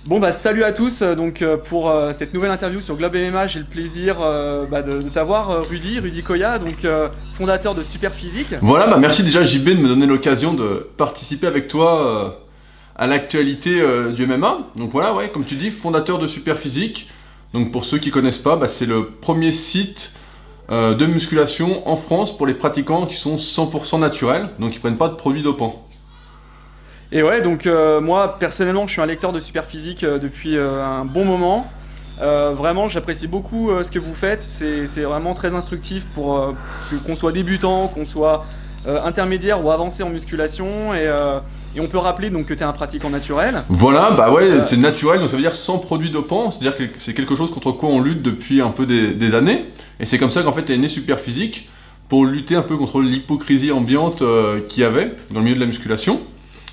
Bon bah salut à tous, pour cette nouvelle interview sur Globe MMA, j'ai le plaisir de t'avoir Rudy Koya, fondateur de Superphysique. Voilà, bah merci déjà JB de me donner l'occasion de participer avec toi à l'actualité du MMA. Donc voilà, ouais, comme tu dis, fondateur de Superphysique. Donc pour ceux qui connaissent pas, c'est le premier site de musculation en France pour les pratiquants qui sont 100% naturels, donc ils prennent pas de produits dopants. Et ouais, moi personnellement je suis un lecteur de Superphysique depuis un bon moment. Vraiment j'apprécie beaucoup ce que vous faites, c'est vraiment très instructif pour qu'on soit débutant, qu'on soit intermédiaire ou avancé en musculation et on peut rappeler donc que tu es un pratiquant naturel. Voilà, bah ouais, c'est naturel, donc ça veut dire sans produits dopants, c'est-à-dire que c'est quelque chose contre quoi on lutte depuis un peu des années. Et c'est comme ça qu'en fait est né Superphysique, pour lutter un peu contre l'hypocrisie ambiante qu'il y avait dans le milieu de la musculation.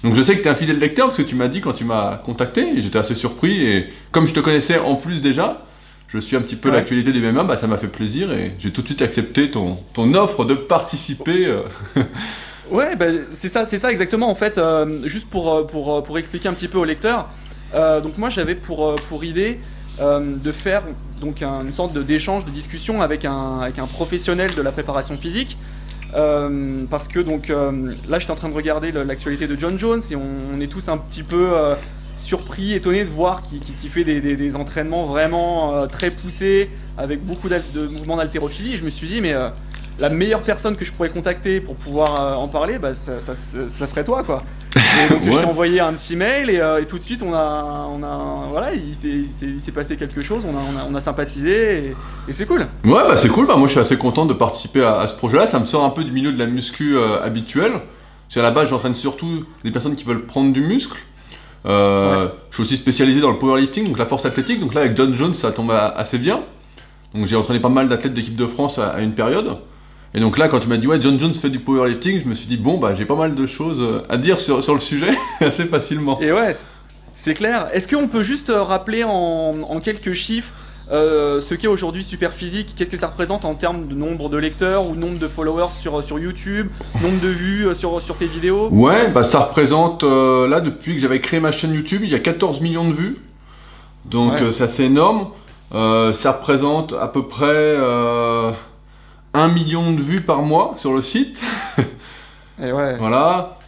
Donc je sais que tu es un fidèle lecteur parce que tu m'as dit quand tu m'as contacté, et j'étais assez surpris, et comme je te connaissais en plus déjà, je suis un petit peu l'actualité des MMA, ça m'a fait plaisir et j'ai tout de suite accepté ton offre de participer. Ouais, c'est ça exactement en fait, juste pour expliquer un petit peu au lecteur, donc moi j'avais pour idée de faire donc une sorte d'échange, de discussion avec un professionnel de la préparation physique. Parce que là j'étais en train de regarder l'actualité de Jon Jones et on est tous un petit peu surpris, étonnés de voir qu'il fait des entraînements vraiment très poussés avec beaucoup de mouvements d'haltérophilie. Et je me suis dit mais la meilleure personne que je pourrais contacter pour pouvoir en parler, ça serait toi quoi. Et donc je t'ai envoyé un petit mail et tout de suite voilà, il s'est passé quelque chose, on a sympathisé et c'est cool. Ouais, c'est cool, moi je suis assez content de participer à ce projet-là, ça me sort un peu du milieu de la muscu habituelle. Parce qu'à la base j'entraîne surtout des personnes qui veulent prendre du muscle. Je suis aussi spécialisé dans le powerlifting, donc la force athlétique, donc là avec Jon Jones ça tombe assez bien. Donc j'ai entraîné pas mal d'athlètes d'équipe de France à une période. Et donc là, quand tu m'as dit ouais, Jon Jones fait du powerlifting, je me suis dit bon, j'ai pas mal de choses à dire sur le sujet assez facilement. Et ouais, c'est clair. Est-ce qu'on peut juste rappeler en quelques chiffres ce qu'est aujourd'hui Superphysique? Qu'est-ce que ça représente en termes de nombre de lecteurs ou nombre de followers sur YouTube, nombre de vues sur tes vidéos? Ouais, ça représente, là depuis que j'avais créé ma chaîne YouTube, il y a 14 millions de vues. Donc c'est assez énorme. Ça représente à peu près 1 million de vues par mois sur le site. Et ouais. Voilà.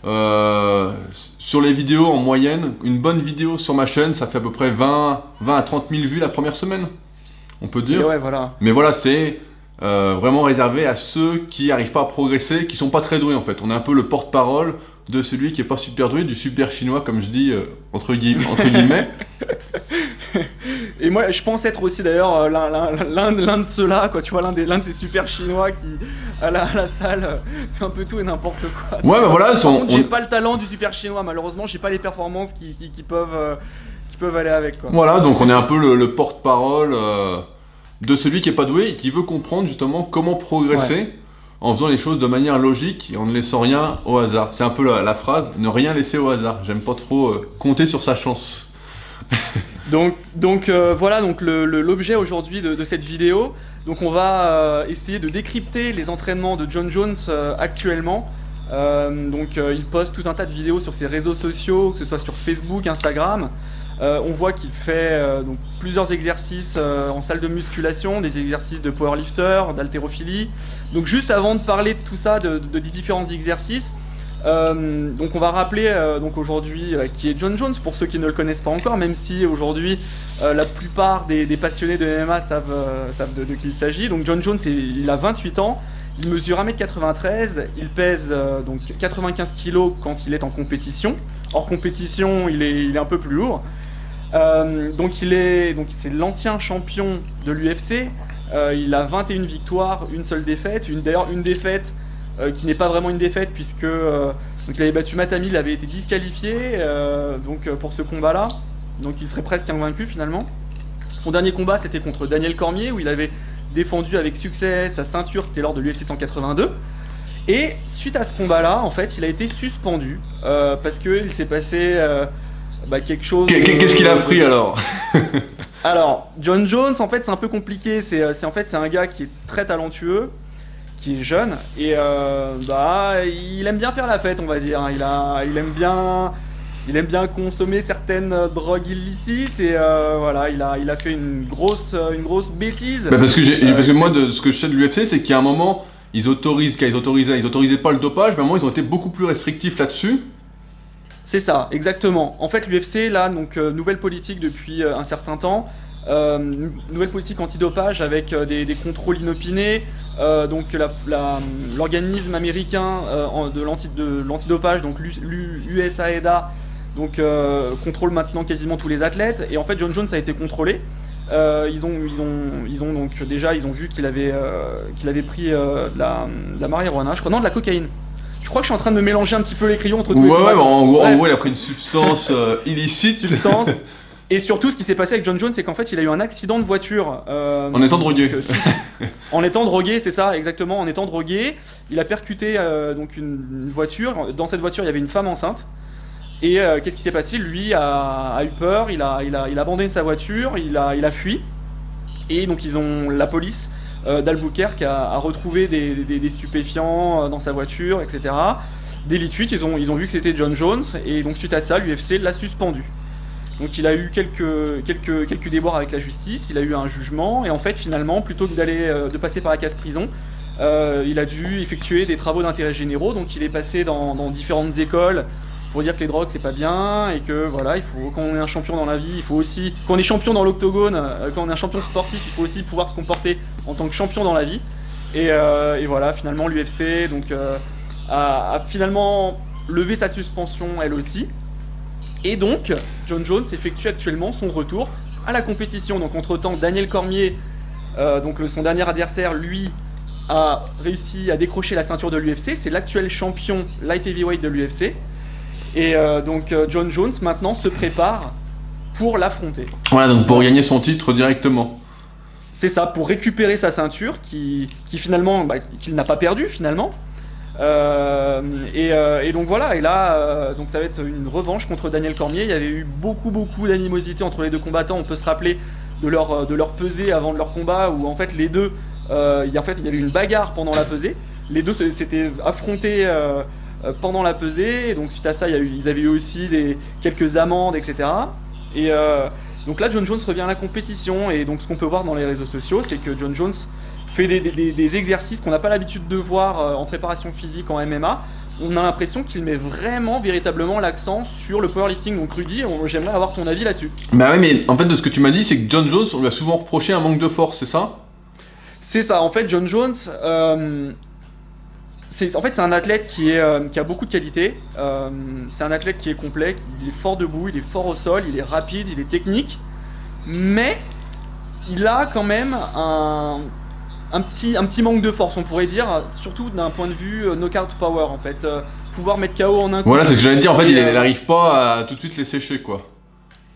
Sur les vidéos en moyenne, une bonne vidéo sur ma chaîne, ça fait à peu près 20 à 30 000 vues la première semaine, on peut dire. Et ouais, voilà. Mais voilà, c'est vraiment réservé à ceux qui n'arrivent pas à progresser, qui sont pas très doués en fait. On est un peu le porte-parole de celui qui est pas super doué, du super chinois comme je dis entre guillemets. Et moi je pense être aussi d'ailleurs l'un de ceux-là, quoi, tu vois, l'un de ces super chinois qui à la salle fait un peu tout et n'importe quoi. Ouais, voilà, j'ai pas le talent du super chinois, malheureusement, j'ai pas les performances qui peuvent aller avec, quoi. Voilà, donc on est un peu le porte-parole de celui qui est pas doué et qui veut comprendre justement comment progresser en faisant les choses de manière logique et en ne laissant rien au hasard. C'est un peu la phrase, ne rien laisser au hasard. J'aime pas trop compter sur sa chance. Voilà l'objet aujourd'hui de cette vidéo. Donc on va essayer de décrypter les entraînements de Jon Jones actuellement. Il poste tout un tas de vidéos sur ses réseaux sociaux, que ce soit sur Facebook, Instagram. On voit qu'il fait plusieurs exercices en salle de musculation, des exercices de powerlifter, d'haltérophilie. Donc juste avant de parler de tout ça, des différents exercices, on va rappeler aujourd'hui qui est Jon Jones pour ceux qui ne le connaissent pas encore, même si aujourd'hui la plupart des passionnés de MMA savent de qui il s'agit. Donc Jon Jones, il a 28 ans, il mesure 1m93, il pèse 95 kg quand il est en compétition. Hors compétition, il est un peu plus lourd. C'est l'ancien champion de l'UFC. Il a 21 victoires, une seule défaite. D'ailleurs une défaite qui n'est pas vraiment une défaite puisque il avait battu Matami, il avait été disqualifié pour ce combat-là. Donc il serait presque invaincu finalement. Son dernier combat c'était contre Daniel Cormier où il avait défendu avec succès sa ceinture, c'était lors de l'UFC 182. Et suite à ce combat-là, en fait, il a été suspendu parce qu'il s'est passé quelque chose. Qu'est-ce qu'il a appris alors? Alors, Jon Jones, en fait, c'est un peu compliqué. C'est un gars qui est très talentueux, qui est jeune et il aime bien faire la fête, on va dire. Il aime bien il aime bien consommer certaines drogues illicites et voilà, il a fait une grosse bêtise. Bah parce que moi, de ce que je sais de l'UFC, c'est qu'il y a un moment, ils autorisaient pas le dopage, mais à un moment, ils ont été beaucoup plus restrictifs là-dessus. C'est ça, exactement. En fait, l'UFC, là, donc nouvelle politique depuis un certain temps, nouvelle politique antidopage avec des contrôles inopinés. Donc l'organisme américain de l'antidopage, donc l'USAID, donc contrôle maintenant quasiment tous les athlètes. Et en fait, John Jones a été contrôlé. Ils ont donc déjà ils ont vu qu'il avait pris de la marijuana, je crois, non, de la cocaïne. Je crois que je suis en train de me mélanger un petit peu les crayons entre tous les bah, en gros, il a pris une substance illicite. Et surtout, ce qui s'est passé avec John Jones, c'est qu'en fait, il a eu un accident de voiture. En étant drogué. En étant drogué, c'est ça, exactement. En étant drogué, il a percuté donc une voiture. Dans cette voiture, il y avait une femme enceinte. Et qu'est-ce qui s'est passé? Lui a eu peur, il a abandonné sa voiture, il a fui. Et donc, la police d'Albuquerque a retrouvé des stupéfiants dans sa voiture, etc. Délit de fuite, ils ont vu que c'était John Jones. Et donc, suite à ça, l'UFC l'a suspendu. Donc il a eu quelques déboires avec la justice, il a eu un jugement, et en fait finalement, plutôt que de passer par la case prison, il a dû effectuer des travaux d'intérêt généraux. Donc il est passé dans différentes écoles pour dire que les drogues c'est pas bien, et que voilà, quand on est un champion dans la vie, il faut aussi, quand on est champion dans l'octogone, quand on est un champion sportif, il faut aussi pouvoir se comporter en tant que champion dans la vie. Et voilà, finalement l'UFC a finalement levé sa suspension elle aussi. Et donc, John Jones effectue actuellement son retour à la compétition. Donc, entre-temps, Daniel Cormier, son dernier adversaire, lui, a réussi à décrocher la ceinture de l'UFC. C'est l'actuel champion light heavyweight de l'UFC. Et John Jones, maintenant, se prépare pour l'affronter. Voilà, donc pour gagner son titre directement. C'est ça, pour récupérer sa ceinture, qui finalement, qu'il n'a pas perdue, finalement. Et donc voilà, et là donc ça va être une revanche contre Daniel Cormier. Il y avait eu beaucoup d'animosité entre les deux combattants. On peut se rappeler de leur pesée avant de leur combat, où en fait les deux il y avait eu une bagarre pendant la pesée. Les deux s'étaient affrontés pendant la pesée, et donc suite à ça ils avaient eu aussi quelques amendes, etc. Et donc là John Jones revient à la compétition, et donc ce qu'on peut voir dans les réseaux sociaux, c'est que John Jones fait des exercices qu'on n'a pas l'habitude de voir en préparation physique en MMA. On a l'impression qu'il met véritablement l'accent sur le powerlifting. Donc Rudy, j'aimerais avoir ton avis là-dessus. Bah ouais, mais en fait de ce que tu m'as dit, c'est que John Jones, on lui a souvent reproché un manque de force, c'est ça? C'est ça, en fait John Jones, c'est un athlète qui a beaucoup de qualités. C'est un athlète qui est complet, il est fort debout, il est fort au sol, il est rapide, il est technique. Mais il a quand même un petit manque de force, on pourrait dire, surtout d'un point de vue knockout power en fait. Pouvoir mettre KO en un coup. Voilà, c'est ce que j'allais dire, en fait, il n'arrive pas à tout de suite les sécher, quoi.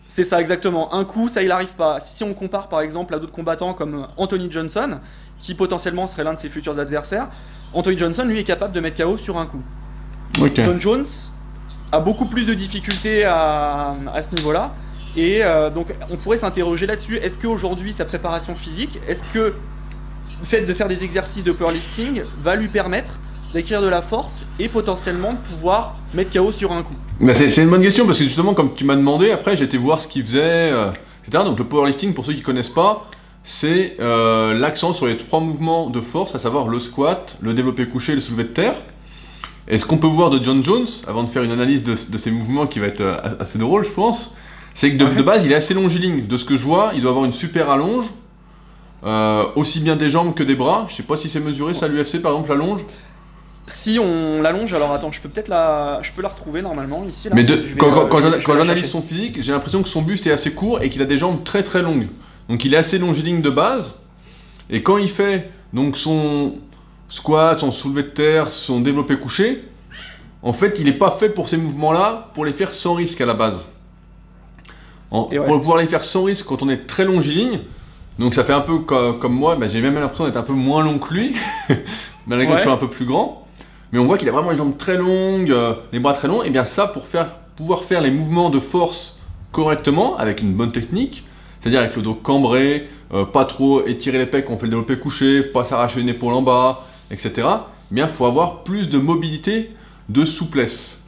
C'est ça, exactement. Un coup, ça, il n'arrive pas. Si on compare par exemple à d'autres combattants comme Anthony Johnson, qui potentiellement serait l'un de ses futurs adversaires, Anthony Johnson, lui, est capable de mettre KO sur un coup. Okay. John Jones a beaucoup plus de difficultés à ce niveau-là. Et donc, on pourrait s'interroger là-dessus. Est-ce qu'aujourd'hui, sa préparation physique, est-ce que le fait de faire des exercices de powerlifting va lui permettre d'acquérir de la force et potentiellement de pouvoir mettre KO sur un coup? Bah c'est une bonne question, parce que justement, comme tu m'as demandé, après j'ai été voir ce qu'il faisait, etc. Donc le powerlifting, pour ceux qui ne connaissent pas, c'est l'accent sur les 3 mouvements de force, à savoir le squat, le développé couché et le soulevé de terre. Et ce qu'on peut voir de John Jones, avant de faire une analyse de ces mouvements qui va être assez drôle, je pense, c'est que de base, il est assez longiligne. De ce que je vois, il doit avoir une super allonge. Aussi bien des jambes que des bras. Je sais pas si c'est mesuré ça à l'UFC par exemple, l'allonge. Si on l'allonge, alors attends, je peux la retrouver normalement ici. Là. Mais quand j'analyse son physique, j'ai l'impression que son buste est assez court et qu'il a des jambes très très longues. Donc il est assez longiligne de base. Et quand il fait donc son squat, son soulevé de terre, son développé couché, en fait il n'est pas fait pour ces mouvements-là, pour les faire sans risque à la base. Pour pouvoir les faire sans risque quand on est très longiligne. Donc ça fait un peu comme moi, j'ai même l'impression d'être un peu moins long que lui, malgré que je suis un peu plus grand. Mais on voit qu'il a vraiment les jambes très longues, les bras très longs, et bien ça, pour pouvoir faire les mouvements de force correctement, avec une bonne technique, c'est-à-dire avec le dos cambré, pas trop étirer les pecs quand on fait le développé couché, pas s'arracher une épaule en bas, etc. Eh bien il faut avoir plus de mobilité, de souplesse.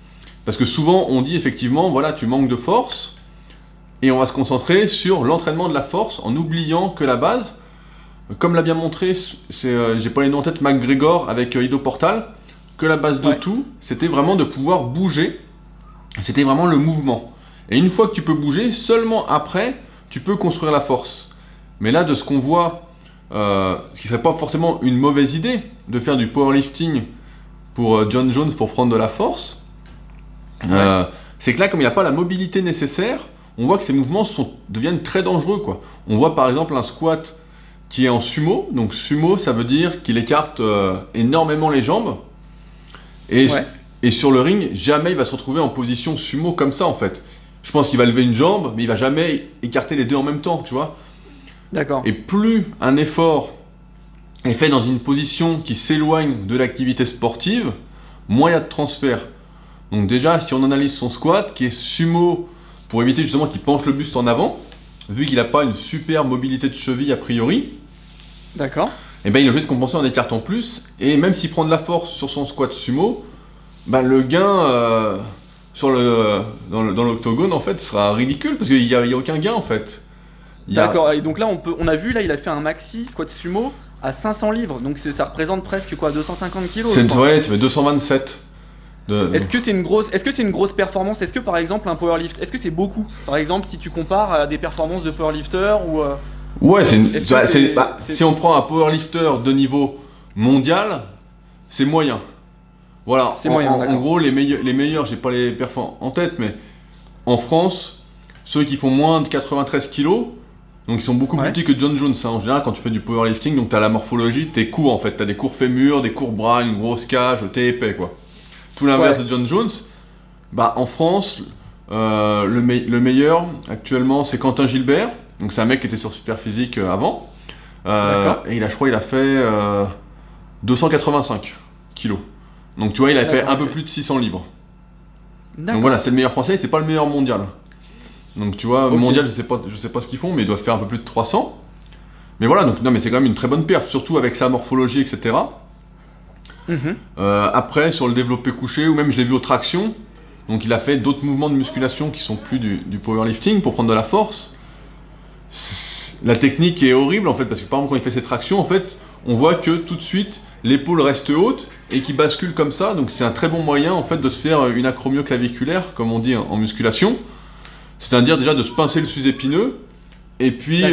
Parce que souvent, on dit effectivement, voilà, tu manques de force, et on va se concentrer sur l'entraînement de la force en oubliant que la base, comme l'a bien montré, j'ai pas les noms en tête, McGregor avec Ido Portal, que la base de tout, c'était vraiment de pouvoir bouger, c'était vraiment le mouvement. Et une fois que tu peux bouger, seulement après, tu peux construire la force. Mais là, de ce qu'on voit, ce qui serait pas forcément une mauvaise idée, de faire du powerlifting pour John Jones pour prendre de la force, c'est que là, comme il n'a pas la mobilité nécessaire, on voit que ces mouvements deviennent très dangereux, quoi. On voit par exemple un squat qui est en sumo. Donc sumo, ça veut dire qu'il écarte énormément les jambes. Et sur le ring, jamais il va se retrouver en position sumo comme ça, en fait. Je pense qu'il va lever une jambe, mais il va jamais écarter les deux en même temps, tu vois. D'accord. Et plus un effort est fait dans une position qui s'éloigne de l'activité sportive, moins il y a de transfert. Donc déjà, si on analyse son squat, qui est sumo, pour éviter justement qu'il penche le buste en avant, vu qu'il n'a pas une super mobilité de cheville a priori, d'accord. Et ben il est obligé de compenser en écartant plus, et même s'il prend de la force sur son squat sumo, ben le gain dans l'octogone en fait sera ridicule, parce qu'il n'y a aucun gain en fait. D'accord, et donc là on a vu, là il a fait un maxi squat sumo à 500 livres, donc ça représente presque quoi, 250 kilos. C'est vrai, ça fait 227. Est-ce que c'est une grosse performance? Est-ce que par exemple un powerlift, est-ce que c'est beaucoup? Par exemple si tu compares à des performances de powerlifter ou ouais, si on prend un powerlifter de niveau mondial, c'est moyen. Voilà, c'est moyen, en gros les meilleurs, j'ai pas les perfs en tête, mais en France, ceux qui font moins de 93 kg, donc ils sont beaucoup plus petits que John Jones, hein. En général quand tu fais du powerlifting, donc tu as la morphologie, tes cours en fait, tu as des cours fémurs, des cours bras, une grosse cage, t'es épais quoi. Tout l'inverse de John Jones. Bah, en France, le meilleur actuellement c'est Quentin Gilbert. Donc c'est un mec qui était sur Superphysique avant. Et je crois qu'il a fait 285 kilos. Donc tu vois, il a fait un peu plus de 600 livres. Donc voilà, c'est le meilleur français, c'est pas le meilleur mondial. Donc tu vois, mondial, je sais pas ce qu'ils font, mais ils doivent faire un peu plus de 300. Mais voilà, donc non, mais c'est quand même une très bonne perf, surtout avec sa morphologie, etc. Après, sur le développé couché, ou même je l'ai vu aux tractions, donc il a fait d'autres mouvements de musculation qui sont plus du powerlifting pour prendre de la force. La technique est horrible en fait, parce que par exemple quand il fait ses tractions, en fait, on voit que tout de suite l'épaule reste haute et qu'il bascule comme ça, donc c'est un très bon moyen en fait de se faire une acromioclaviculaire, comme on dit en musculation, c'est-à-dire déjà de se pincer le sus-épineux et puis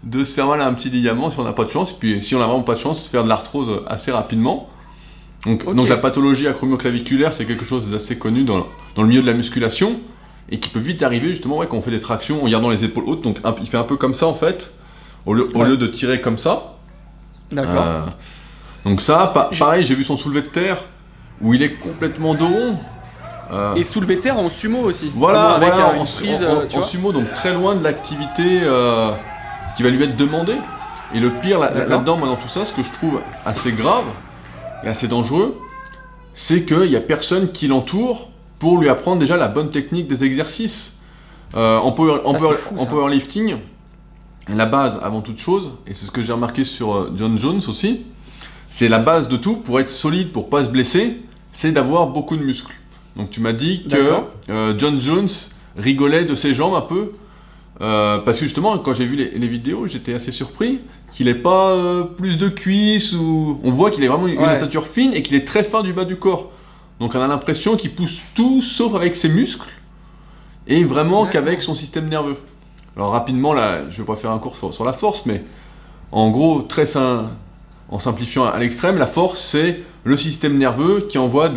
de se faire mal à un petit ligament si on n'a pas de chance, et puis si on n'a vraiment pas de chance, se faire de l'arthrose assez rapidement. Donc la pathologie acromioclaviculaire, c'est quelque chose d'assez connu dans le milieu de la musculation, et qui peut vite arriver justement quand on fait des tractions en gardant les épaules hautes, donc il fait un peu comme ça en fait, au lieu de tirer comme ça. D'accord. Donc ça, pareil, j'ai vu son soulevé de terre, où il est complètement dos rond. Et soulevé de terre en sumo aussi. Voilà, avec en sumo, donc très loin de l'activité qui va lui être demandée. Et le pire là-dedans, moi dans tout ça, ce que je trouve assez grave et assez dangereux, c'est qu'il n'y a personne qui l'entoure pour lui apprendre déjà la bonne technique des exercices. En powerlifting, la base avant toute chose, et c'est ce que j'ai remarqué sur John Jones aussi, c'est la base de tout, pour être solide, pour pas se blesser, c'est d'avoir beaucoup de muscles. Donc tu m'as dit que John Jones rigolait de ses jambes un peu, parce que justement quand j'ai vu les vidéos, j'étais assez surpris qu'il n'ait pas plus de cuisses, ou on voit qu'il est vraiment une ossature fine et qu'il est très fin du bas du corps. Donc on a l'impression qu'il pousse tout sauf avec ses muscles, et vraiment qu'avec son système nerveux. Alors rapidement, là, je ne vais pas faire un cours sur la force, mais en gros, en simplifiant à l'extrême, la force c'est le système nerveux qui envoie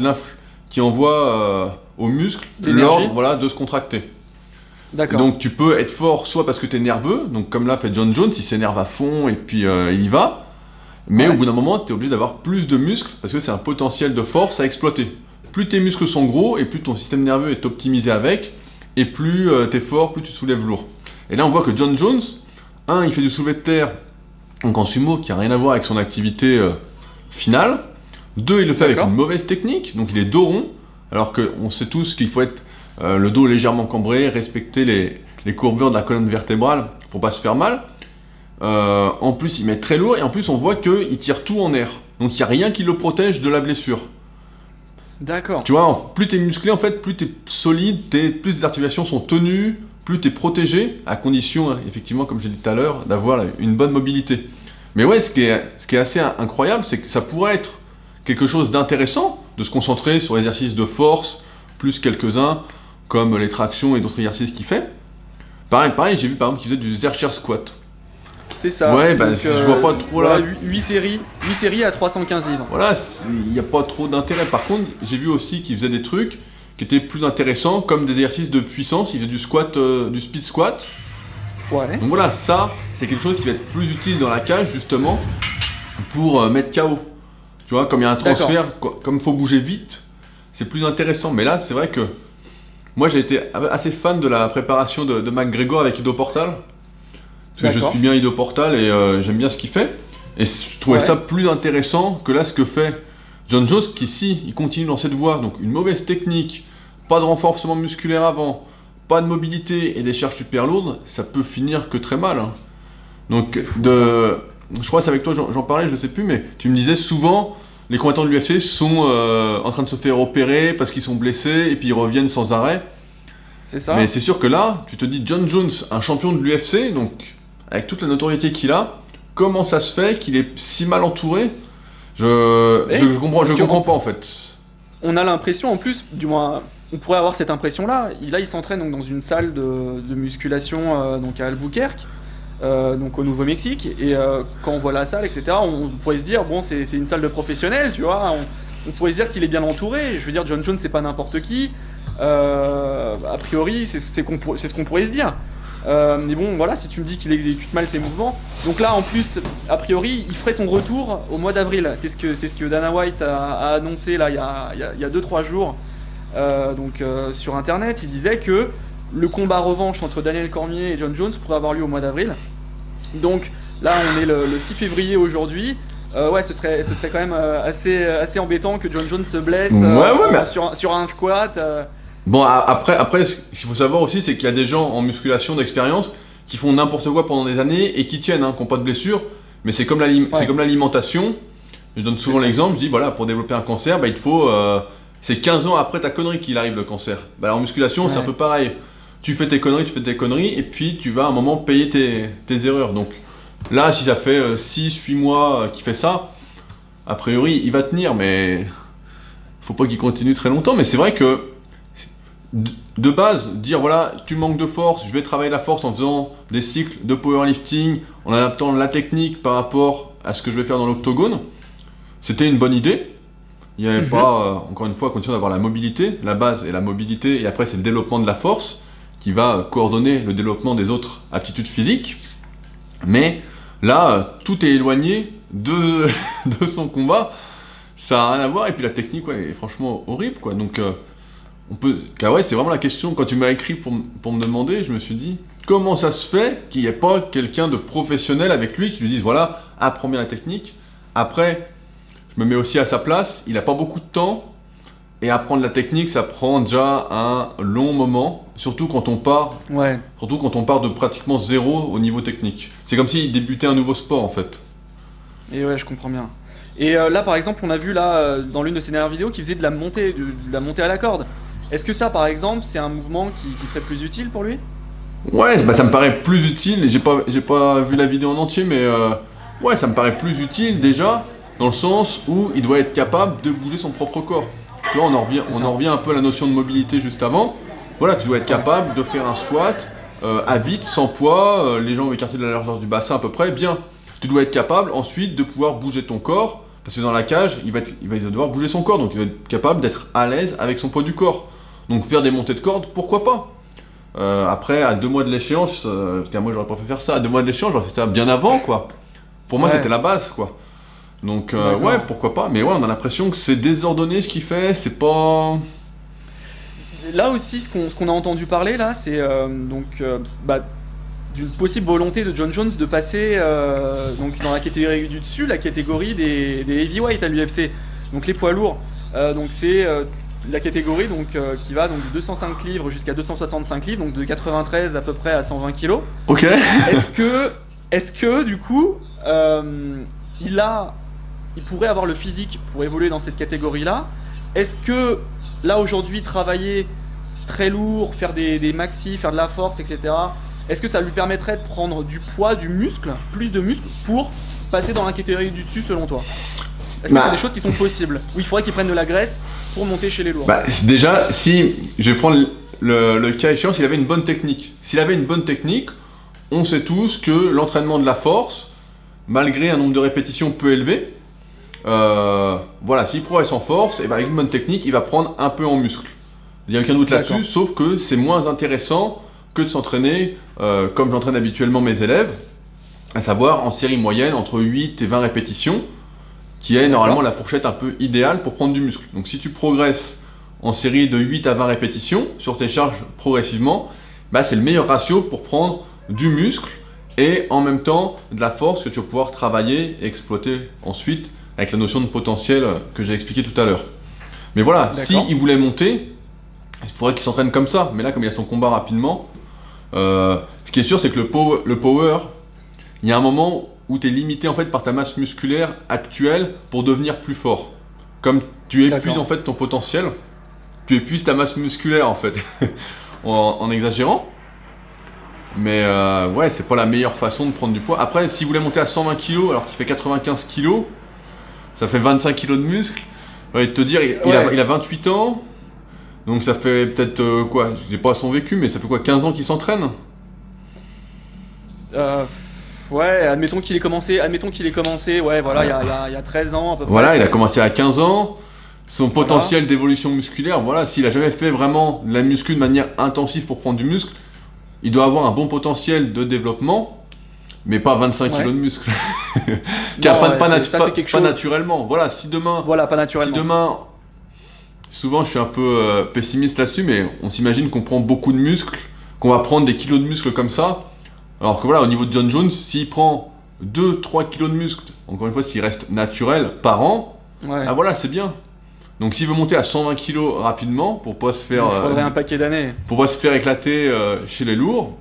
aux muscles l'ordre de se contracter. Donc tu peux être fort soit parce que tu es nerveux, donc comme là fait John Jones, il s'énerve à fond et puis il y va, mais au bout d'un moment tu es obligé d'avoir plus de muscles parce que c'est un potentiel de force à exploiter. Plus tes muscles sont gros et plus ton système nerveux est optimisé avec, et plus tu es fort, plus tu soulèves lourd. Et là on voit que John Jones, il fait du soulevé de terre, donc en sumo, qui n'a rien à voir avec son activité finale. 2, il le fait avec une mauvaise technique, donc il est dos rond, alors qu'on sait tous qu'il faut être le dos légèrement cambré, respecter les courbures de la colonne vertébrale pour pas se faire mal. En plus, il met très lourd, et en plus on voit qu'il tire tout en air, donc il n'y a rien qui le protège de la blessure. D'accord. Tu vois, plus t'es musclé, en fait, plus t'es solide, plus tes articulations sont tenues, plus t'es protégé, à condition, effectivement, comme j'ai dit tout à l'heure, d'avoir une bonne mobilité. Mais ouais, ce qui est assez incroyable, c'est que ça pourrait être quelque chose d'intéressant, de se concentrer sur l'exercice de force, plus quelques-uns, comme les tractions et d'autres exercices qu'il fait. Pareil, j'ai vu par exemple qu'il faisait du Zercher squat. C'est ça. Ouais, bah Donc, je vois pas trop là. Voilà, 8 séries à 315 livres. Voilà, il n'y a pas trop d'intérêt. Par contre, j'ai vu aussi qu'il faisait des trucs qui étaient plus intéressants, comme des exercices de puissance. Il faisait du squat, du speed squat. Ouais. Donc voilà, ça, c'est quelque chose qui va être plus utile dans la cage, justement, pour mettre KO. Tu vois, comme il y a un transfert, comme il faut bouger vite, c'est plus intéressant. Mais là, c'est vrai que moi, j'ai été assez fan de la préparation de McGregor avec Ido Portal. Parce que je suis bien Ido Portal et j'aime bien ce qu'il fait. Et je trouvais ça plus intéressant que là, ce que fait Jon Jones, qui, si il continue dans cette voie, donc une mauvaise technique, pas de renforcement musculaire avant, pas de mobilité et des charges super lourdes, ça peut finir que très mal. Hein. Donc, je crois que c'est avec toi, j'en parlais, je sais plus, mais tu me disais souvent, les combattants de l'UFC sont en train de se faire opérer parce qu'ils sont blessés et puis ils reviennent sans arrêt. C'est ça. Mais c'est sûr que là, tu te dis, Jon Jones, un champion de l'UFC, donc avec toute la notoriété qu'il a, comment ça se fait qu'il est si mal entouré? Je comprends pas en fait. On a l'impression, en plus, du moins, on pourrait avoir cette impression-là. Là, il s'entraîne donc dans une salle de musculation donc à Albuquerque, donc au Nouveau-Mexique. Et quand on voit la salle, etc., on pourrait se dire, bon, c'est une salle de professionnels, tu vois. On pourrait se dire qu'il est bien entouré. Je veux dire, Jon Jones, c'est pas n'importe qui. A priori, c'est ce qu'on pourrait se dire. Mais bon, voilà, si tu me dis qu'il exécute mal ses mouvements. Donc là, en plus, a priori, il ferait son retour au mois d'avril. C'est ce que Dana White a annoncé là, il y a 2-3 jours sur Internet. Il disait que le combat revanche entre Daniel Cormier et Jon Jones pourrait avoir lieu au mois d'avril. Donc là, on est le 6 février aujourd'hui. Ouais, ce serait quand même assez embêtant que Jon Jones se blesse sur un squat. Bon, après, ce qu'il faut savoir aussi, c'est qu'il y a des gens en musculation d'expérience qui font n'importe quoi pendant des années et qui tiennent, qui n'ont pas de blessure. Mais c'est comme l'alimentation. Je donne souvent l'exemple, je dis voilà, pour développer un cancer, bah, il te faut. C'est 15 ans après ta connerie qu'il arrive le cancer. Bah, en musculation, c'est un peu pareil. Tu fais tes conneries, et puis tu vas à un moment payer tes erreurs. Donc là, si ça fait 6-8 mois qu'il fait ça, a priori, il va tenir, mais faut pas qu'il continue très longtemps. Mais c'est vrai que de base, dire voilà, tu manques de force, je vais travailler la force en faisant des cycles de powerlifting, en adaptant la technique par rapport à ce que je vais faire dans l'octogone, c'était une bonne idée. Il n'y avait pas, encore une fois, à condition d'avoir la mobilité, la base est la mobilité, et après c'est le développement de la force qui va coordonner le développement des autres aptitudes physiques. Mais là, tout est éloigné de son combat, ça n'a rien à voir, et puis la technique est franchement horrible, quoi. Donc c'est vraiment la question. Quand tu m'as écrit pour me demander, je me suis dit comment ça se fait qu'il n'y ait pas quelqu'un de professionnel avec lui qui lui dise voilà, apprends bien la technique. Après, je me mets aussi à sa place, il n'a pas beaucoup de temps et apprendre la technique, ça prend déjà un long moment, surtout quand on part de pratiquement zéro au niveau technique. C'est comme s'il débutait un nouveau sport en fait. Et ouais, je comprends bien. Et là, par exemple, on a vu là dans l'une de ses dernières vidéos qu'il faisait de la montée à la corde. Est-ce que ça, par exemple, c'est un mouvement qui serait plus utile pour lui? Ouais, ça me paraît plus utile. J'ai pas vu la vidéo en entier, mais ouais, ça me paraît plus utile déjà, dans le sens où il doit être capable de bouger son propre corps. Tu vois, on en revient un peu à la notion de mobilité juste avant. Voilà, tu dois être capable de faire un squat à vide, sans poids, les jambes écartées de la largeur du bassin à peu près, bien. Tu dois être capable ensuite de pouvoir bouger ton corps, parce que dans la cage, il va devoir bouger son corps, donc il va être capable d'être à l'aise avec son poids du corps. Donc faire des montées de cordes, pourquoi pas? Après, à 2 mois de l'échéance, parce que moi j'aurais pas fait faire ça, à 2 mois de l'échéance, j'aurais fait ça bien avant, quoi. Pour moi, c'était la base, quoi. Donc ouais, pourquoi pas, mais ouais, on a l'impression que c'est désordonné ce qu'il fait, c'est pas... Là aussi, ce qu'on a entendu parler, là, c'est d'une possible volonté de Jon Jones de passer donc dans la catégorie du dessus, la catégorie des heavyweights à l'UFC, donc les poids lourds. Donc c'est la catégorie qui va donc de 205 livres jusqu'à 265 livres, donc de 93 à peu près à 120 kg. Ok. Est-ce que du coup, il pourrait avoir le physique pour évoluer dans cette catégorie-là, est-ce que là aujourd'hui travailler très lourd, faire des maxi, faire de la force, etc. Est-ce que ça lui permettrait de prendre du poids, du muscle, plus de muscle pour passer dans la catégorie du dessus selon toi? Est-ce que c'est des choses qui sont possibles? Ou il faudrait qu'il prenne de la graisse pour monter chez les lourds? Déjà, si je vais prendre le cas échéant, s'il avait une bonne technique. S'il avait une bonne technique, on sait tous que l'entraînement de la force, malgré un nombre de répétitions peu élevé, voilà, s'il progresse en force, et avec une bonne technique, il va prendre un peu en muscle. Il n'y a aucun doute là-dessus, sauf que c'est moins intéressant que de s'entraîner comme j'entraîne habituellement mes élèves, à savoir en série moyenne entre 8 et 20 répétitions, qui est normalement la fourchette un peu idéale pour prendre du muscle. Donc si tu progresses en série de 8 à 20 répétitions sur tes charges progressivement, c'est le meilleur ratio pour prendre du muscle et en même temps de la force que tu vas pouvoir travailler et exploiter ensuite avec la notion de potentiel que j'ai expliqué tout à l'heure. Mais voilà, s'il voulait monter, il faudrait qu'il s'entraîne comme ça. Mais là, comme il a son combat rapidement, ce qui est sûr, c'est que le power, il y a un moment où tu es limité en fait par ta masse musculaire actuelle pour devenir plus fort. Comme tu épuises en fait ton potentiel, tu épuises ta masse musculaire en fait, en exagérant. Mais ouais, c'est pas la meilleure façon de prendre du poids. Après, si vous voulez monter à 120 kg alors qu'il fait 95 kg, ça fait 25 kg de muscle. Ouais, te dire, il a 28 ans, donc ça fait peut-être quoi, j'ai pas son vécu, mais ça fait quoi, 15 ans qu'il s'entraîne? Ouais, admettons qu'il ait commencé, ouais, voilà, il y a 13 ans à peu près. Voilà, il a commencé à 15 ans. Son potentiel d'évolution musculaire, voilà, s'il a jamais fait vraiment de la muscu de manière intensive pour prendre du muscle, il doit avoir un bon potentiel de développement, mais pas 25 kg de muscle. Pas naturellement. Voilà, si demain. Voilà, pas naturellement. Si demain. Souvent, je suis un peu pessimiste là-dessus, mais on s'imagine qu'on prend beaucoup de muscles, qu'on va prendre des kilos de muscles comme ça. Alors que voilà, au niveau de Jon Jones, s'il prend 2-3 kilos de muscles, encore une fois, s'il reste naturel par an, voilà, c'est bien. Donc s'il veut monter à 120 kg rapidement pour pas se faire... Il faudrait un paquet d'années. Pour pas se faire éclater chez les lourds,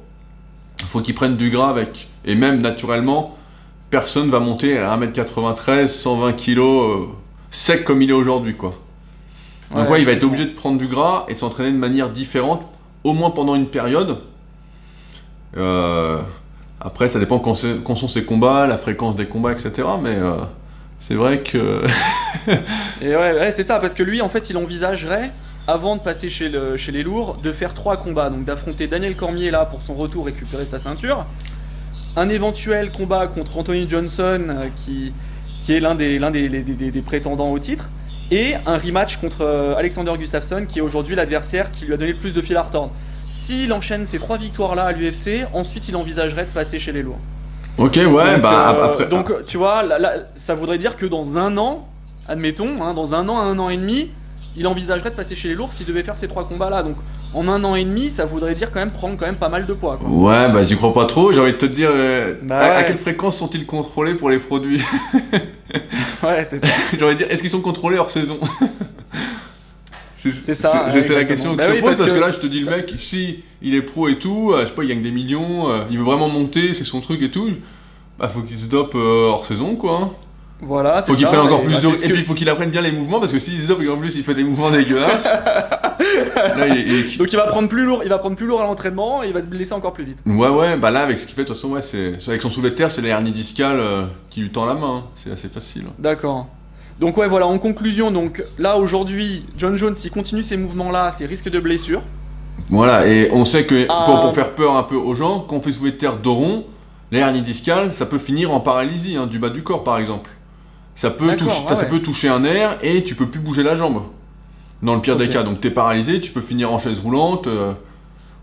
il faut qu'il prenne du gras avec. Et même naturellement, personne va monter à 1m93, 120 kg sec comme il est aujourd'hui, quoi. Donc il va être obligé de prendre du gras et de s'entraîner de manière différente, au moins pendant une période. Après, ça dépend quand sont ses combats, la fréquence des combats, etc. Mais c'est vrai que... Et ouais, c'est ça, parce que lui, en fait, il envisagerait, avant de passer chez les lourds, de faire 3 combats. Donc d'affronter Daniel Cormier, là, pour son retour, récupérer sa ceinture. Un éventuel combat contre Anthony Johnson, qui est l'un des prétendants au titre. Et un rematch contre Alexander Gustafsson, qui est aujourd'hui l'adversaire qui lui a donné le plus de fil à retordre. S'il enchaîne ces 3 victoires-là à l'UFC, ensuite il envisagerait de passer chez les lourds. Ok, ouais, donc, après... Donc, tu vois, là, ça voudrait dire que dans un an, admettons, hein, dans un an et demi, il envisagerait de passer chez les lourds s'il devait faire ces 3 combats-là. Donc, en un an et demi, ça voudrait dire prendre quand même pas mal de poids, quoi. Ouais, j'y crois pas trop. J'ai envie de te dire, à quelle fréquence sont-ils contrôlés pour les produits? Ouais, c'est ça. J'ai envie de dire, est-ce qu'ils sont contrôlés hors saison? C'est ça. C'est la question que je te pose, parce que là, je te dis, le mec, si il est pro et tout, je sais pas, il gagne des millions, il veut vraiment monter, c'est son truc et tout, faut qu'il se dope hors saison, quoi. Hein. Voilà, faut qu'il prenne encore plus de... Et puis il faut qu'il apprenne bien les mouvements, parce que s'il se dope et qu'en plus il fait des mouvements dégueulasses... là, Donc il va prendre plus lourd, à l'entraînement et il va se blesser encore plus vite. Ouais, là avec ce qu'il fait, de toute façon, avec son soulevé de terre, c'est la hernie discale qui lui tend la main, hein. C'est assez facile. D'accord. Donc ouais, voilà, en conclusion, donc là aujourd'hui, Jon Jones, s'il continue ces mouvements-là, c'est risque de blessure. Voilà, et on sait que pour faire peur un peu aux gens, quand on fait soulevé de terre dos rond, l'hernie discale, ça peut finir en paralysie, hein, du bas du corps par exemple. Ça peut toucher un nerf et tu peux plus bouger la jambe. Dans le pire des cas, donc tu es paralysé, tu peux finir en chaise roulante.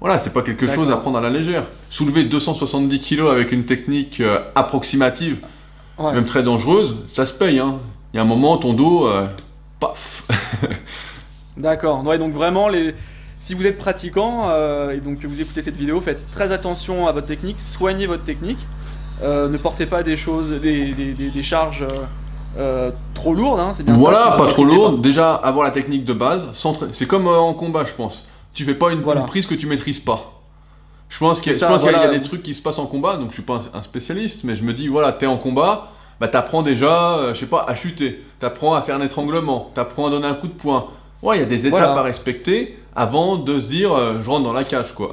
Voilà, c'est pas quelque chose à prendre à la légère. Soulever 270 kg avec une technique approximative, même très dangereuse, ça se paye, hein. Il y a un moment, ton dos, paf. D'accord. Ouais, donc vraiment, si vous êtes pratiquant et donc que vous écoutez cette vidéo, faites très attention à votre technique, soignez votre technique. Ne portez pas des charges trop lourdes, hein, c'est bien ça. Voilà, pas trop lourdes. Déjà, avoir la technique de base. C'est comme en combat, je pense. Tu fais pas une prise que tu maîtrises pas. Je pense qu'il y a des trucs qui se passent en combat, donc je suis pas un spécialiste, mais je me dis, voilà, t'es en combat. T'apprends déjà, je sais pas, à chuter, t'apprends à faire un étranglement, t'apprends à donner un coup de poing, ouais, il y a des étapes Voilà. à respecter avant de se dire je rentre dans la cage, quoi.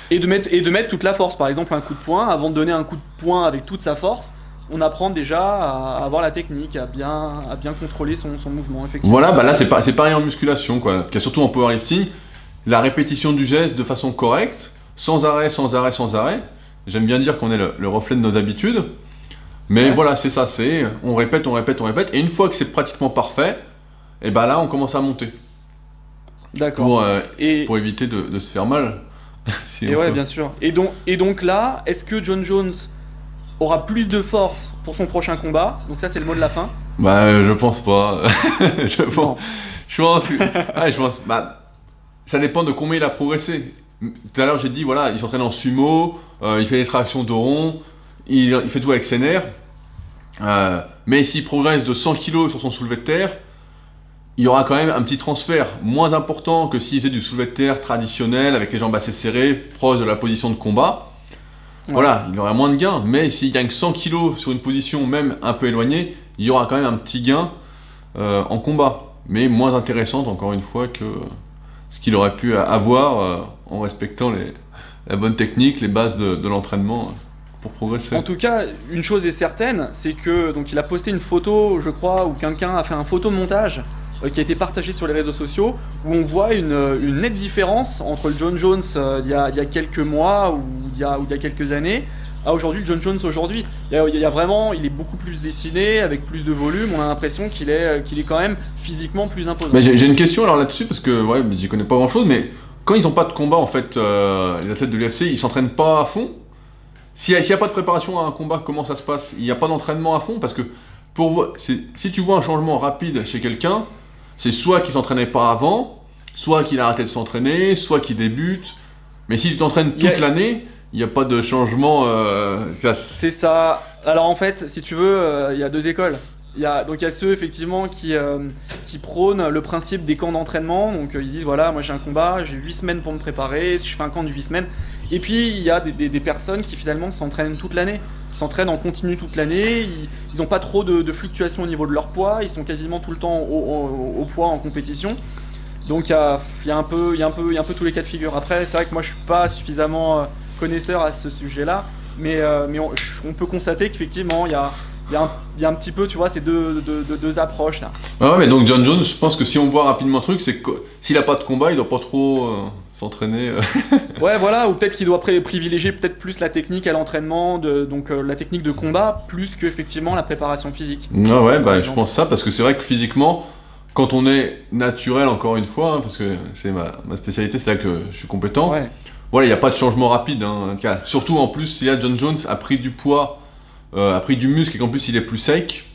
Et de mettre toute la force. Par exemple, un coup de poing, avant de donner un coup de poing avec toute sa force, on apprend déjà à avoir la technique, à bien contrôler son mouvement, effectivement. Voilà, bah là c'est pareil en musculation, quoi. Surtout en powerlifting, la répétition du geste de façon correcte, sans arrêt, sans arrêt, sans arrêt. J'aime bien dire qu'on est le reflet de nos habitudes. Mais Ouais. voilà, c'est ça, c'est on répète, on répète, on répète. Et une fois que c'est pratiquement parfait, et bah là on commence à monter. D'accord. Et, Pour éviter de se faire mal. Si et on ouais, peut. bien sûr. Et donc là, est-ce que John Jones aura plus de force pour son prochain combat? Donc ça, c'est le mot de la fin. Bah je pense pas. Non. Je pense que- ouais, je pense. Bah, ça dépend de combien il a progressé. Tout à l'heure j'ai dit voilà, il s'entraîne en sumo, il fait des tractions de rond, il fait tout avec ses nerfs. Mais s'il progresse de 100 kg sur son soulevé de terre, il y aura quand même un petit transfert moins important que s'il faisait du soulevé de terre traditionnel avec les jambes assez serrées, proche de la position de combat. Ouais. Voilà, il aura moins de gains, mais s'il gagne 100 kg sur une position même un peu éloignée, il y aura quand même un petit gain en combat, mais moins intéressante encore une fois que ce qu'il aurait pu avoir en respectant la bonne technique, les bases de l'entraînement pour progresser. En tout cas, une chose est certaine, c'est que donc il a posté une photo, je crois, où quelqu'un a fait un photomontage qui a été partagé sur les réseaux sociaux, où on voit une nette différence entre le John Jones il y a quelques mois ou il y a quelques années à aujourd'hui, le John Jones aujourd'hui. Il y a vraiment, il est beaucoup plus dessiné, avec plus de volume, on a l'impression qu'il est quand même physiquement plus imposant. Mais j'ai une question alors là-dessus parce que ouais, j'y connais pas grand-chose, mais quand ils n'ont pas de combat en fait, les athlètes de l'UFC, ils s'entraînent pas à fond. S'il n'y a pas de préparation à un combat, comment ça se passe? Il n'y a pas d'entraînement à fond parce que si tu vois un changement rapide chez quelqu'un, c'est soit qu'il s'entraînait pas avant, soit qu'il a arrêté de s'entraîner, soit qu'il débute. Mais si tu t'entraînes toute l'année, il n'y a pas de changement. C'est ça. Alors en fait, si tu veux, il y a deux écoles. Il y a ceux effectivement qui prônent le principe des camps d'entraînement. Donc ils disent voilà, moi j'ai un combat, j'ai 8 semaines pour me préparer, je fais un camp de 8 semaines. Et puis il y a des personnes qui finalement s'entraînent toute l'année, qui s'entraînent en continu toute l'année. Ils n'ont pas trop de fluctuations au niveau de leur poids, ils sont quasiment tout le temps au poids en compétition. Donc il y a un peu tous les cas de figure. Après c'est vrai que moi je suis pas suffisamment connaisseur à ce sujet-là, mais on peut constater qu'effectivement il y a un petit peu, tu vois, ces deux approches là. Ah ouais, mais donc John Jones, je pense que si on voit rapidement le truc, c'est que s'il a pas de combat, il doit pas trop s'entraîner. Ouais, voilà, ou peut-être qu'il doit privilégier peut-être plus la technique à l'entraînement, donc la technique de combat, plus que effectivement la préparation physique. Ah ouais, bah je pense ça, parce que c'est vrai que physiquement, quand on est naturel, encore une fois, hein, parce que c'est ma spécialité, c'est là que je suis compétent. Ouais. Voilà, il n'y a pas de changement rapide. Hein, en tout cas. Surtout en plus, si là John Jones a pris du poids, a pris du muscle et qu'en plus il est plus sec,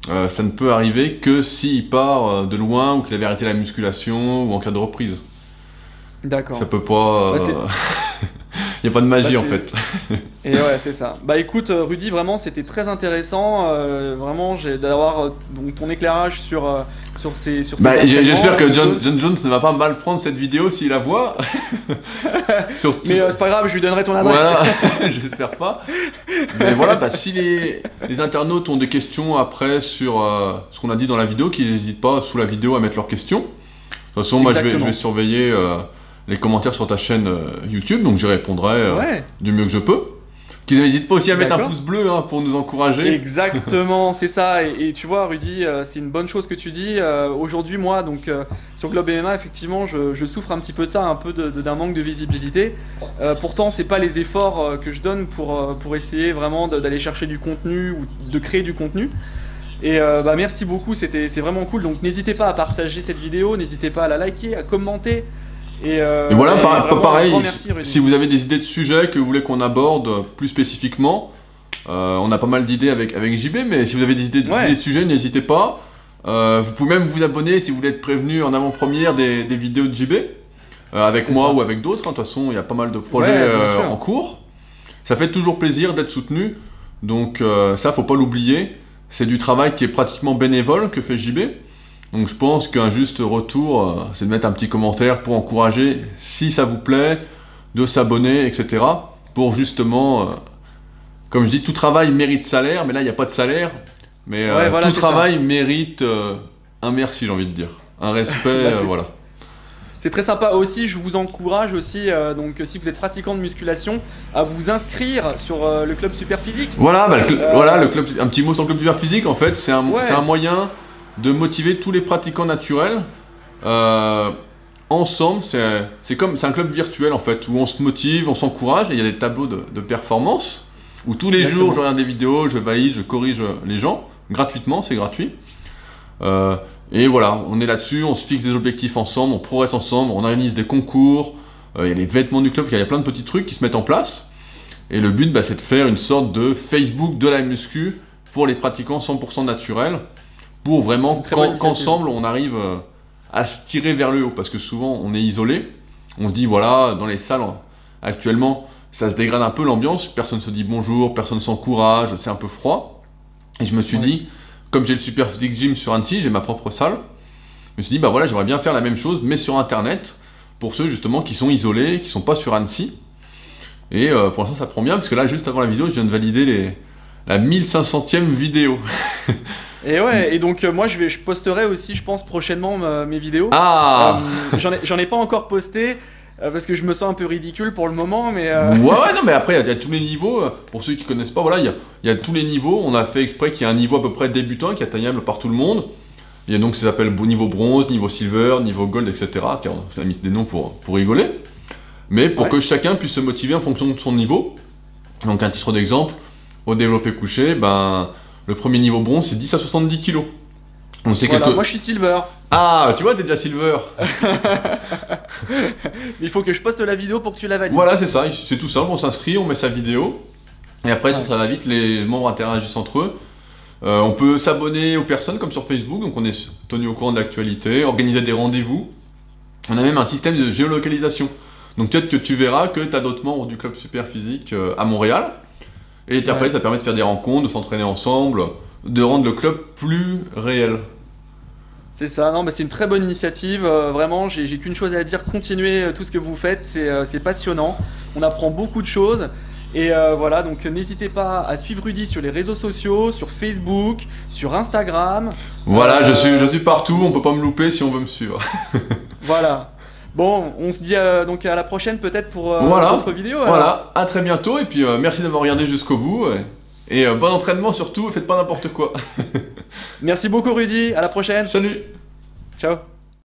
ça ne peut arriver que s'il part de loin ou qu'il avait arrêté la musculation ou en cas de reprise. D'accord. Ça peut pas. Il n'y a pas de magie en fait. Et ouais, c'est ça. Bah écoute, Rudy, vraiment, c'était très intéressant. Vraiment, j'ai d'avoir donc ton éclairage sur ces. J'espère que John Jones ne va pas mal prendre cette vidéo s'il la voit. Mais c'est pas grave, je lui donnerai ton adresse. Voilà, j'espère pas. Mais voilà, bah, si les internautes ont des questions après sur ce qu'on a dit dans la vidéo, qu'ils n'hésitent pas sous la vidéo à mettre leurs questions. De toute façon, moi je vais surveiller les commentaires sur ta chaîne YouTube, donc j'y répondrai du mieux que je peux. Qu'ils n'hésitent pas aussi à mettre un pouce bleu hein, pour nous encourager. Exactement, c'est ça. Et tu vois, Rudy, c'est une bonne chose que tu dis. Aujourd'hui, moi, donc sur Globe MMA, effectivement, je souffre un petit peu de ça, un peu d'un manque de visibilité. Pourtant, c'est pas les efforts que je donne pour essayer vraiment d'aller chercher du contenu ou de créer du contenu. Et bah merci beaucoup, c'est vraiment cool. Donc n'hésitez pas à partager cette vidéo, n'hésitez pas à la liker, à commenter. Et voilà, pareil, merci, si vous avez des idées de sujets que vous voulez qu'on aborde plus spécifiquement, on a pas mal d'idées avec JB, mais si vous avez des idées de sujets, n'hésitez pas. Vous pouvez même vous abonner si vous voulez être prévenu en avant-première des vidéos de JB, avec moi ou avec d'autres. De toute façon, il y a pas mal de projets en cours. Ça fait toujours plaisir d'être soutenu, donc ça, faut pas l'oublier. C'est du travail qui est pratiquement bénévole que fait JB. Donc je pense qu'un juste retour, c'est de mettre un petit commentaire pour encourager, si ça vous plaît, de s'abonner, etc. Pour justement, comme je dis, tout travail mérite salaire, mais là il n'y a pas de salaire. Mais tout travail mérite un merci, j'ai envie de dire. un respect, voilà. C'est très sympa aussi, je vous encourage aussi, donc si vous êtes pratiquant de musculation, à vous inscrire sur le club Super Physique. Voilà, voilà le club, un petit mot sur le club Super Physique, en fait, c'est un moyen de motiver tous les pratiquants naturels ensemble. C'est un club virtuel en fait, où on se motive, on s'encourage, et il y a des tableaux de performance, où tous les jours je regarde des vidéos, je valide, je corrige les gens, gratuitement, c'est gratuit. Et voilà, on est là-dessus, on se fixe des objectifs ensemble, on progresse ensemble, on organise des concours, il y a les vêtements du club, il y a plein de petits trucs qui se mettent en place. Et le but, c'est de faire une sorte de Facebook de la muscu pour les pratiquants 100% naturels, pour vraiment qu'ensemble on arrive à se tirer vers le haut, parce que souvent on est isolé, on se dit voilà, dans les salles actuellement ça se dégrade un peu l'ambiance, personne se dit bonjour, personne s'encourage, c'est un peu froid. Et je me suis dit, comme j'ai le Super Physique Gym sur Annecy, j'ai ma propre salle, je me suis dit bah voilà, j'aimerais bien faire la même chose mais sur internet, pour ceux justement qui sont isolés, qui sont pas sur Annecy. Et pour l'instant ça prend bien, parce que là juste avant la vidéo je viens de valider la 1500e vidéo. Et ouais, et donc moi je posterai aussi, je pense, prochainement mes vidéos. Ah j'en ai pas encore posté parce que je me sens un peu ridicule pour le moment, mais ouais, non, mais après il y a tous les niveaux. Pour ceux qui connaissent pas, voilà, il y a tous les niveaux. On a fait exprès qu'il y ait un niveau à peu près débutant qui est atteignable par tout le monde. Il y a donc ça s'appelle niveau bronze, niveau silver, niveau gold, etc. On a mis des noms pour rigoler, mais pour que chacun puisse se motiver en fonction de son niveau. Donc un titre d'exemple, au développé couché, le premier niveau bronze, c'est 10 à 70 kg. Moi je suis silver. Ah, tu vois, t'es déjà silver. Il faut que je poste la vidéo pour que tu la valides. Voilà, c'est ça, c'est tout simple, on s'inscrit, on met sa vidéo. Et après, ça va vite, les membres interagissent entre eux. On peut s'abonner aux personnes comme sur Facebook, donc on est tenu au courant de l'actualité, organiser des rendez-vous. On a même un système de géolocalisation. Donc peut-être que tu verras que tu as d'autres membres du club Super Physique à Montréal. Et après, ça permet de faire des rencontres, de s'entraîner ensemble, de rendre le club plus réel. C'est ça, non, c'est une très bonne initiative, vraiment, j'ai qu'une chose à dire, continuez tout ce que vous faites, c'est passionnant, on apprend beaucoup de choses, et voilà, donc n'hésitez pas à suivre Rudy sur les réseaux sociaux, sur Facebook, sur Instagram. Voilà, je suis partout, on peut pas me louper si on veut me suivre. Voilà. Bon, on se dit donc à la prochaine peut-être pour d'autres vidéos. Alors. Voilà, à très bientôt, et puis merci d'avoir regardé jusqu'au bout, et bon entraînement surtout, faites pas n'importe quoi. Merci beaucoup Rudy, à la prochaine. Salut. Ciao.